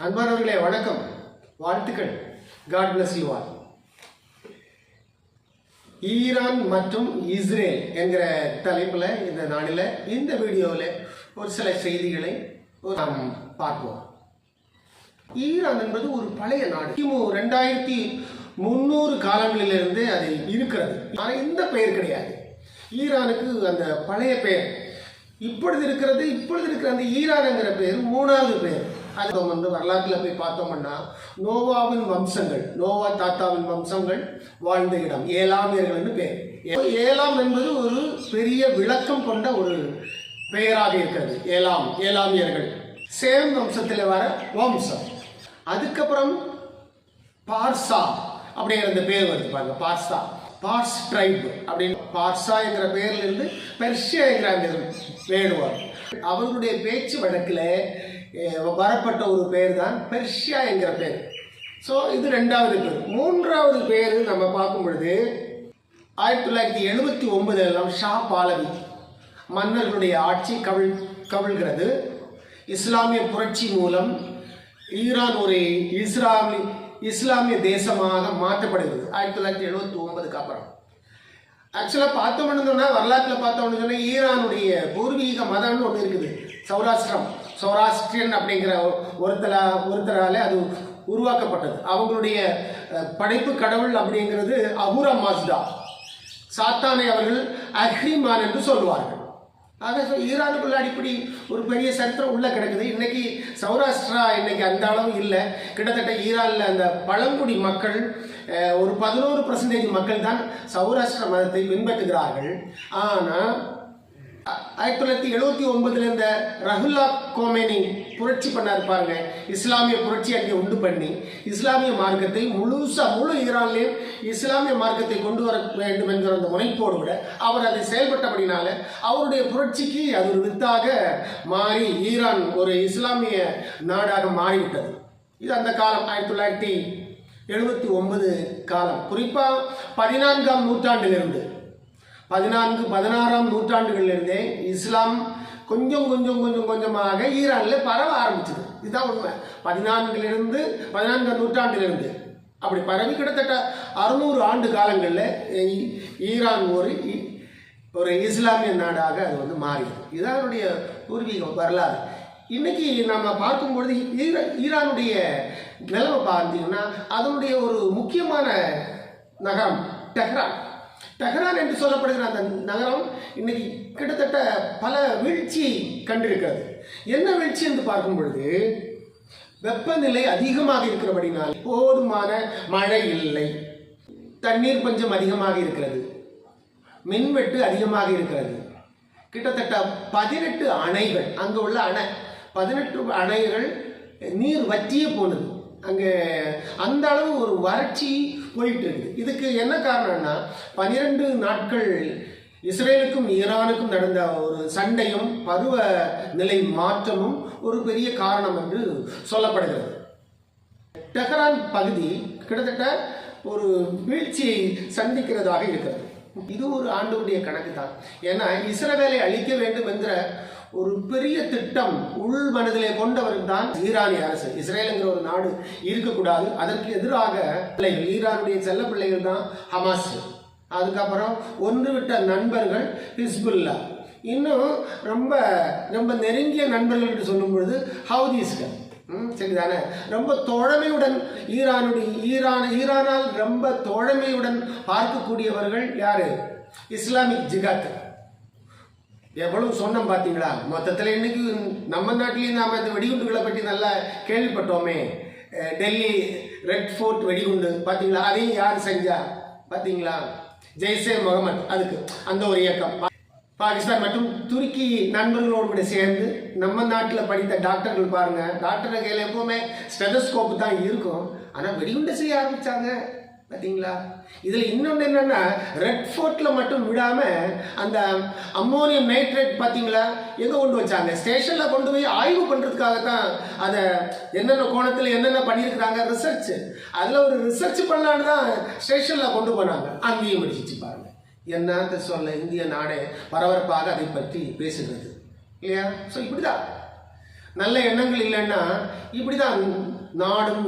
அன்பானவர்களே வணக்கம், வாழ்த்துக்கள். God bless you all. Iran மற்றும் இஸ்ரேல் என்கிற தலைப்பில் இந்த நாளில் இந்த வீடியோவில் ஒரு சில செய்திகளை நாம் பார்ப்போம். ஈரான் என்பது ஒரு பழைய நாடு. கிமு 2300 காலங்களிலிருந்து அது இருக்கிறது. ஆனால் இந்த பெயர் கிடையாது. ஈரானுக்கு அந்த பழைய பெயர் இப்பொழுது இருக்கிற அந்த ஈரான்ங்கிற பெயர் 3வது பெயர். அது வந்து வரலாற்றில் போய் பார்த்தோம்னா நோவாவின் வம்சங்கள், நோவா தாத்தாவின் வம்சங்கள் வாழ்ந்த இடம் ஏலாமியர்கள்னு பேர். ஏலாம் என்பது ஒரு பெரிய விளக்கம் கொண்ட ஒரு பெயராக இருக்கிறது. ஏலாமியர்கள் சேம் வம்சத்தில் வர வம்சம். அதுக்கப்புறம் பார்சா அப்படிங்கிற அந்த பேர் வருது பாருங்க. பார்ஸ் ட்ரைப் அப்படின்னு பார்சா என்கிற பெயரிலிருந்து பெர்ஷியா என்கிற அந்த வேடுவார். அவர்களுடைய பேச்சு வழக்கில் வரப்பட்ட ஒரு பேர் தான் பெர்ஷியா என்கிற பேர். ஸோ இது 2வது பேர். 3வது பேர் நம்ம பார்க்கும் பொழுது 1979 ஷா பாலவி மன்னர்களுடைய ஆட்சி கவிழ்கிறது. இஸ்லாமிய புரட்சி மூலம் ஈரான் ஒரு இஸ்லாமிய தேசமாக மாற்றப்படுகிறது 1979க்கு அப்புறம். ஆக்சுவலாக பார்த்தோம்னு வரலாற்றில் பார்த்தோம்னு சொன்னால் ஈரானுடைய பூர்வீக மதம்னு ஒன்று இருக்குது. சௌராஷ்டிரியன் அப்படிங்கிற ஒருத்தரால் அது உருவாக்கப்பட்டது. அவங்களுடைய படைப்பு கடவுள் அப்படிங்கிறது அஹுரா மாஸ்டா. சாத்தானை அவர்கள் அஹ்ரிமான் என்று சொல்வார்கள். ஆக ஈரானுக்குள்ள அடிப்படை ஒரு பெரிய சரித்திரம் உள்ள கிடக்குது. இன்னைக்கு சௌராஷ்டிரா இன்னைக்கு அந்த அளவு இல்லை. கிட்டத்தட்ட ஈரானில் அந்த பழங்குடி மக்கள் ஒரு 11% மக்கள் தான் சௌராஷ்டிர மதத்தை பின்பற்றுகிறார்கள். ஆனால் 1979 இந்த ரஹுல்லா கோமேனி புரட்சி பண்ணார் பாருங்க. இஸ்லாமிய புரட்சி அங்கே உண்டு பண்ணி இஸ்லாமிய மார்க்கத்தை முழு ஈரான்லேயும் இஸ்லாமிய மார்க்கத்தை கொண்டு வர வேண்டும் என்கிற அந்த முனைப்போடு விட அவர் அதை செயல்பட்டபடினால அவருடைய புரட்சிக்கு அது ஒரு வித்தாக மாறி ஈரான் ஒரு இஸ்லாமிய நாடாக மாறிவிட்டது. இது அந்த காலம் 1979 காலம். குறிப்பாக 14ஆம் நூற்றாண்டிலிருந்து 16ஆம் நூற்றாண்டுகளிலிருந்தே இஸ்லாம் கொஞ்சமாக ஈரானில் பரவ ஆரம்பிச்சது. இதுதான் உண்மை. 14ஆம் நூற்றாண்டிலிருந்து அப்படி பரவி கிட்டத்தட்ட 600 ஆண்டு காலங்களில் ஈரான் ஒரு இஸ்லாமிய நாடாக அது வந்து மாறியது. இதுதான் அதனுடைய பூர்வீக வரலாறு. இன்னைக்கு நம்ம பார்க்கும்பொழுது ஈரானுடைய நிலைமை பார்த்தீங்கன்னா அதனுடைய ஒரு முக்கியமான நகரம் டெஹ்ரான் என்று சொல்லப்படுகிற அந்த நகரம் இன்னைக்கு கிட்டத்தட்ட பல வீழ்ச்சி கண்டிருக்கிறது. என்ன வீழ்ச்சி என்று பார்க்கும் பொழுது வெப்பநிலை அதிகமாக இருக்கிறபடினால் போதுமான மழை இல்லை, தண்ணீர் பஞ்சம் அதிகமாக இருக்கிறது, மின்வெட்டு அதிகமாக இருக்கிறது. கிட்டத்தட்ட 18 அணைகள் அங்கே உள்ள 18 அணைகள் நீர் வற்றியே போனது. அங்கே அந்த அளவு ஒரு வறட்சி போயிட்டு இருக்குது. இதுக்கு என்ன காரணம்னா 12 நாட்கள் இஸ்ரேலுக்கும் ஈரானுக்கும் நடந்த ஒரு சண்டையும் பருவ நிலை மாற்றமும் ஒரு பெரிய காரணம் என்று சொல்லப்படுகிறது. டெஹ்ரான் பகுதி கிட்டத்தட்ட ஒரு வீழ்ச்சியை சந்திக்கிறதாக இருக்கிறது. இது ஒரு ஆண்டுடைய கணக்கு தான். ஏன்னா இஸ்ரேலை அழிக்க வேண்டும் என்கிற ஒரு பெரிய திட்டம் உள் மனதிலே கொண்டவர்கள் தான் ஈரானிய அரசு. இஸ்ரேலுங்கிற ஒரு நாடு இருக்கக்கூடாது. அதற்கு எதிராக ஈரானுடைய செல்ல பிள்ளைகள் தான் ஹமாஸ். அதுக்கப்புறம் ஒன்றுவிட்ட நண்பர்கள் ஹிஸ்புல்லா. இன்னும் ரொம்ப ரொம்ப நெருங்கிய நண்பர்கள் என்று சொல்லும் பொழுது ஹவுதீஸ்கள். சரிதானே? ரொம்ப தோழமையுடன் ஈரானால் ரொம்ப தோழமையுடன் பார்க்கக்கூடியவர்கள் யாரு? Islamic Jihad. எவ்வளவு சொன்னோம் பார்த்தீங்களா? மொத்தத்தில் இன்னைக்கு நம்ம நாட்டிலேயும் நாம் இந்த வெடிகுண்டுகளை பற்றி நல்லா கேள்விப்பட்டோமே. டெல்லி ரெட் ஃபோர்ட் வெடிகுண்டு பார்த்தீங்களா? அதையும் யார் செஞ்சா பார்த்தீங்களா? ஜெய்ஷே முகமது. அதுக்கு அந்த ஒரு இயக்கம் பாகிஸ்தான் மற்றும் துருக்கி நண்பர்களோடு கூட சேர்ந்து நம்ம நாட்டில் படித்த டாக்டர்கள் பாருங்க. டாக்டர் கையில் எப்பவுமே ஸ்டெதஸ்கோப்பு தான் இருக்கும். ஆனால் வெடிகுண்டை செய்ய ஆரம்பிச்சாங்க பார்த்தீங்களா? இதில் இன்னொன்று என்னன்னா ரெட் ஃபோர்ட்டில் மட்டும் விடாமல் அந்த அம்மோனியம் நைட்ரேட் பார்த்தீங்களா எங்கே கொண்டு வச்சாங்க? ஸ்டேஷனில் கொண்டு போய் ஆய்வு பண்ணுறதுக்காகத்தான். அதை என்னென்ன கோணத்தில் என்னென்ன பண்ணியிருக்கிறாங்க ரிசர்ச். அதில் ஒரு ரிசர்ச் பண்ணலான்னு தான் ஸ்டேஷனில் கொண்டு போனாங்க. அங்கேயும் முடிச்சிச்சு பாருங்க. என்னத்த சொல்ல, இந்திய நாடே பரபரப்பாக அதை பற்றி பேசுகிறது இல்லையா? ஸோ இப்படிதான் நல்ல எண்ணங்கள் இல்லைன்னா இப்படிதான் நாடும்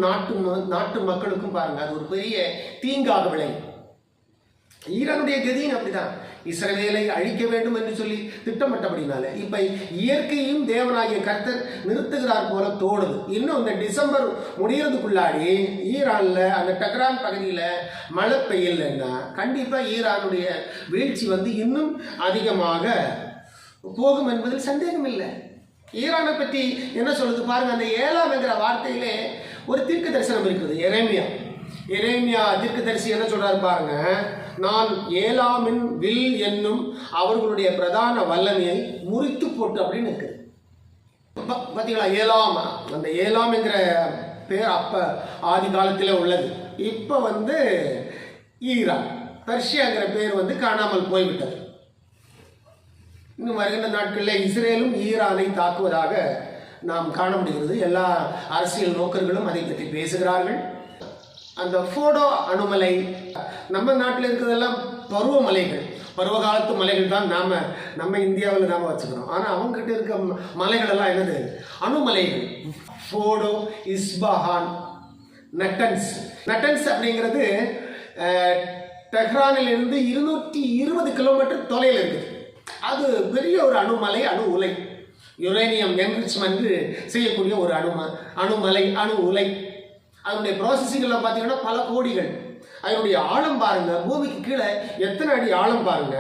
நாட்டு மக்களுக்கும் பாருங்க அது ஒரு பெரிய தீங்காக விளையும். ஈரானுடைய கதியும் அப்படிதான், இஸ்ரவேலை அழிக்க வேண்டும் என்று சொல்லி திட்டமிட்டபடினால இப்ப இயற்கையும் தேவனாகிய கர்த்தர் நிறுத்துகிறார் போல தோணுது. இன்னும் இந்த டிசம்பர் முடியறதுக்குள்ளாடி ஈரான்ல அந்த டெஹ்ரான் பகுதியில மழை பெய்யலைன்னா கண்டிப்பா ஈரானுடைய வீழ்ச்சி இன்னும் அதிகமாக போகும் என்பதில் சந்தேகம் இல்லை. ஈரானை பற்றி என்ன சொல்லுது பாருங்க. அந்த 7ஆம் என்கிற வார்த்தையிலே ஒரு தீர்க்க தரிசனம் இருக்குது. எரேமியா தீர்க்க தரிசி என்ன சொல்றாரு பாருங்க. நான் 7ஆமின் வில் என்னும் அவர்களுடைய பிரதான வல்லமையை முறித்து போட்டு அப்படின்னு இருக்குது. பார்த்தீங்களா 7ஆம், அந்த 7ஆம் என்கிற பேர் அப்ப ஆதி காலத்தில் உள்ளது. இப்ப ஈரான் பெர்ஷியாங்கிற பேர் காணாமல் போய்விட்டது. இன்னும் வருகின்ற நாட்களில் இஸ்ரேலும் ஈரானை தாக்குவதாக நாம் காண முடிகிறது. எல்லா அரசியல் நோக்கர்களும் அதை பற்றி பேசுகிறார்கள். அந்த ஃபோடோ அணுமலை நம்ம நாட்டில் இருக்கிறதெல்லாம் பருவமலைகள், பருவகாலத்து மலைகள் தான் நம்ம இந்தியாவில் நாம் வச்சுக்கிறோம். ஆனால் அவங்ககிட்ட இருக்க மலைகள் எல்லாம் என்னது? அணுமலைகள். ஃபோடோ, இஸ்பஹான், நட்டன்ஸ் அப்படிங்கிறது டெஹ்ரானிலிருந்து 220 கிலோமீட்டர் தொலைவில் இருக்குது. அது பெரிய ஒரு அணுமலை, அணு உலை, யுரேனியம் என்ரிச்மெண்ட் செய்யக்கூடிய ஒரு அணுமலை, அணு உலை. அதனுடைய ப்ராசஸிங் எல்லாம் பார்த்தீங்கன்னா பல கோடிகள். அதனுடைய ஆழம் பாருங்க, பூமிக்கு கீழே எத்தனை அடி ஆழம் பாருங்க.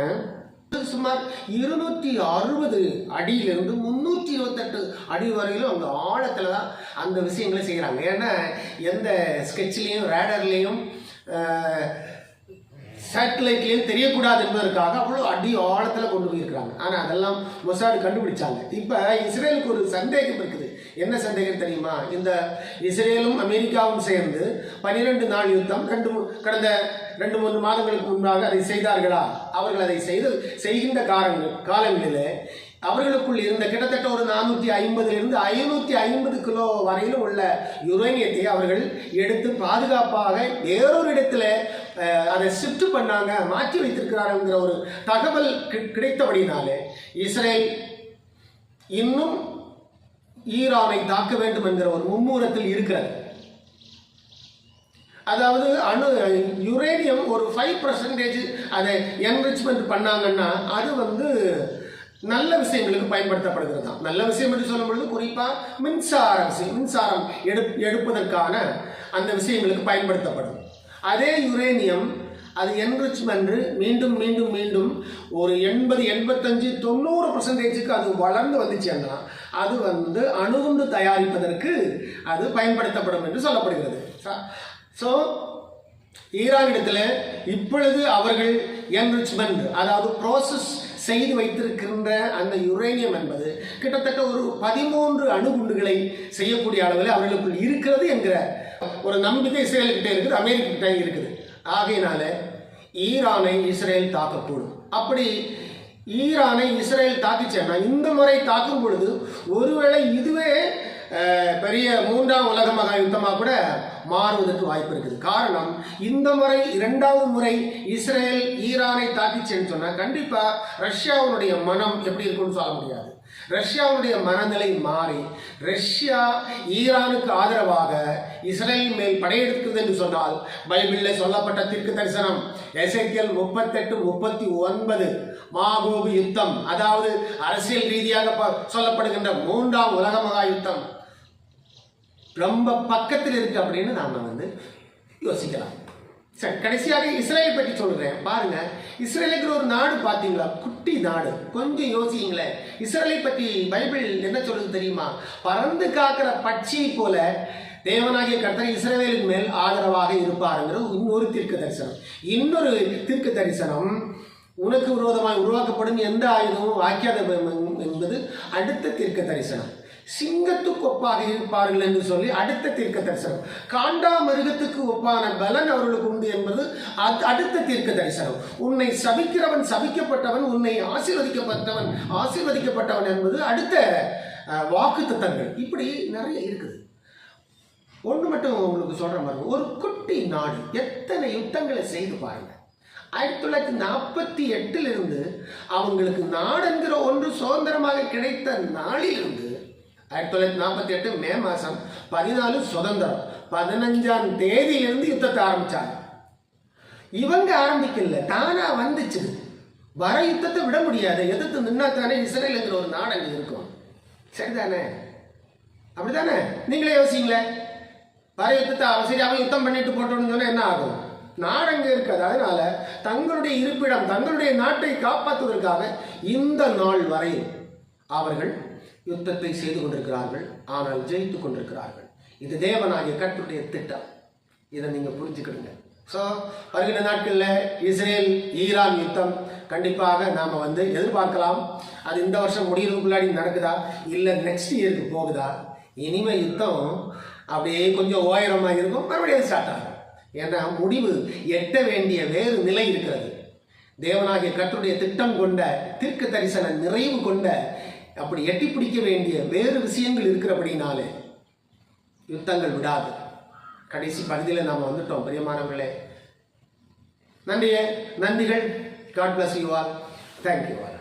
சுமார் 260 அடியிலிருந்து 328 அடி வரையிலும் அந்த ஆழத்துல தான் அந்த விஷயங்களை செய்கிறாங்க. ஏன்னா எந்த ஸ்கெட்ச்லேயும் ரேடர்லேயும் சேட்டலைட்லேயும் தெரியக்கூடாது என்பதற்காக அவ்வளோ அடி ஆழத்தில் கொண்டு போயிருக்கிறாங்க. ஆனால் அதெல்லாம் மொசாடு கண்டுபிடிச்சாங்க. இப்போ இஸ்ரேலுக்கு ஒரு சந்தேகம் இருக்குது. என்ன சந்தேகம் தெரியுமா? இந்த இஸ்ரேலும் அமெரிக்காவும் சேர்ந்து 12 நாள் யுத்தம் கடந்த 2-3 மாதங்களுக்கு முன்பாக அதை செய்தார்களா? அவர்கள் அதை செய்கின்ற காலங்களில் அவர்களுக்குள் இருந்த கிட்டத்தட்ட ஒரு 450 550 கிலோ வரையிலும் உள்ள யுரேனியத்தை அவர்கள் எடுத்து பாதுகாப்பாக வேறொரு இடத்துல அதை ஷிஃப்ட் பண்ணாங்க, மாற்றி வைத்திருக்கிறாருங்கிற ஒரு தகவல் கிடைத்தபடினாலே இஸ்ரேல் இன்னும் ஈரானை தாக்க வேண்டும் என்கிற ஒரு மும்முரத்தில் இருக்கிறது. அதாவது யுரேனியம் ஒரு 5% அதை என்ரிச்மெண்ட் பண்ணாங்கன்னா அது நல்ல விஷயங்களுக்கு பயன்படுத்தப்படுகிறது தான். நல்ல விஷயம் என்று சொல்லும் பொழுது குறிப்பாக மின்சாரம் எடுப்பதற்கான அந்த விஷயங்களுக்கு பயன்படுத்தப்படும். அதே யுரேனியம் அது என்ரிச்மெண்ட் மீண்டும் மீண்டும் மீண்டும் ஒரு 80-85-90% அது வளர்ந்து வந்துச்சுன்னா அது அணுகுண்டு தயாரிப்பதற்கு அது பயன்படுத்தப்படும் என்று சொல்லப்படுகிறது. ஸோ ஈரானிடத்தில் இப்பொழுது அவர்கள் என்ரிச்மெண்ட் அதாவது ப்ராசஸ் செய்து வைத்திருக்கின்ற அந்த யுரேனியம் என்பது கிட்டத்தட்ட ஒரு 13 அணுகுண்டுகளை செய்யக்கூடிய அளவில் அவர்களுக்குள் இருக்கிறது என்கிற ஒரு நம்பிக்கை இஸ்ரேல்கிட்ட இருக்குது, அமெரிக்கிட்ட இருக்குது. ஆகையினால ஈரானை இஸ்ரேல் தாக்கக்கூடும். அப்படி ஈரானை இஸ்ரேல் தாக்கிச்சேன்னா இந்த முறை தாக்கும் பொழுது ஒருவேளை இதுவே பெரிய 3ஆம் உலக மகா யுத்தமாக கூட மாறுவதற்கு வாய்ப்பு இருக்குது. காரணம், இந்த முறை 2வது முறை இஸ்ரேல் ஈரானை தாக்கிச்சேன்னு சொன்னால் கண்டிப்பாக ரஷ்யாவுடைய மனம் எப்படி இருக்குன்னு சொல்ல முடியாது. ரஷ்யாவுடைய மனநிலை மாறி ரஷ்யா ஈரானுக்கு ஆதரவாக இஸ்ரேல் மேல் படையெடுக்குது என்று சொன்னால் பைபிளில் சொல்லப்பட்ட தீர்க்க தரிசனம் எசேக்கியேல் 38-39 மாகோகு யுத்தம், அதாவது அரசியல் ரீதியாக சொல்லப்படுகின்ற 3ஆம் உலக மகா யுத்தம் ரொம்ப பக்கத்தில் இருக்கு அப்படின்னு நாம யோசிக்கலாம். சரி, கடைசியாக இஸ்ரேலை பற்றி சொல்றேன் பாருங்க. இஸ்ரேலுங்கிற ஒரு நாடு பார்த்தீங்களா? குட்டி நாடு. கொஞ்சம் யோசிங்களேன். இஸ்ரேலை பற்றி பைபிள் என்ன சொல்றது தெரியுமா? பறந்து காக்கிற பட்சி போல தேவனாகிய கர்த்தர் இஸ்ரவேலின் மேல் ஆதரவாக இருப்பாருங்கிற இன்னொரு தீர்க்க தரிசனம். இன்னொரு தீர்க்க தரிசனம், உனக்கு விரோதமாக உருவாக்கப்படும் எந்த ஆயுதமும் வாய்க்காத என்பது அடுத்த தீர்க்க தரிசனம். சிங்கத்துக்கு ஒப்பாக இருப்பார்கள் என்று சொல்லி அடுத்த தீர்க்க தரிசனம். காண்டா மிருகத்துக்கு ஒப்பான பலன் அவர்களுக்கு உண்டு என்பது அடுத்த தீர்க்க தரிசனம். உன்னை சபிக்கிறவன் சபிக்கப்பட்டவன், உன்னை ஆசீர்வதிக்கப்பட்டவன் என்பது அடுத்த வாக்கு தத்தங்கள். இப்படி நிறைய இருக்குது. ஒன்று மட்டும் உங்களுக்கு சொல்ற மாதிரி, ஒரு குட்டி நாடு எத்தனை யுத்தங்களை செய்து பாருங்க. 1948 அவங்களுக்கு நாடுங்கிற ஒன்று சுதந்திரமாக கிடைத்த நாளிலிருந்து 1948 மே மாதம் 14 சுதந்திரம், 15ஆம் தேதியிலிருந்து யுத்தத்தை ஆரம்பிச்சாங்க. இவங்க ஆரம்பிக்கல, தானா வந்துச்சு. வர யுத்தத்தை விட முடியாது, எதிர்த்து நின்னா தானே இஸ்ரேலுங்கிற ஒரு நாடு அங்கே இருக்கும். சரிதானே? அப்படித்தானே? நீங்களே யோசிங்களே. வர யுத்தத்தை சரி அவன் யுத்தம் பண்ணிட்டு போட்டோன்னு சொன்னா என்ன ஆகும்? நாடு அங்கே இருக்காது. அதனால தங்களுடைய இருப்பிடம், தங்களுடைய நாட்டை காப்பாற்றுவதற்காக இந்த நாள் வரை அவர்கள் யுத்தத்தை செய்து கொண்டிருக்கிறார்கள். ஆனால் ஜெயித்து கொண்டிருக்கிறார்கள். இது தேவனாகிய கர்த்தருடைய திட்டம். இதை நீங்க புரிஞ்சுக்கிடுங்க. ஸோ வருகிற நாட்களில் இஸ்ரேல் ஈரான் யுத்தம் கண்டிப்பாக நாம் எதிர்பார்க்கலாம். அது இந்த வருஷம் முடிகிறதுக்குள்ளாடி நடக்குதா, இல்லை நெக்ஸ்ட் இயருக்கு போகுதா? இனிமே யுத்தம் அப்படியே கொஞ்சம் ஓயரமாக இருக்கும், மறுபடியும் ஸ்டார்ட் ஆகும். ஏன்னா முடிவு எட்ட வேண்டிய வேறு நிலை இருக்கிறது. தேவனாகிய கர்த்தருடைய திட்டம் கொண்ட தீர்க்க தரிசன நிறைவு கொண்ட அப்படி எட்டி பிடிக்க வேண்டிய வேறு விஷயங்கள் இருக்கிறபடினாலே யுத்தங்கள் விடாது. கடைசி பகுதியில் நாம் வந்துட்டோம் பிரியமானவர்களே. நன்றிகள். God bless you all. Thank you all.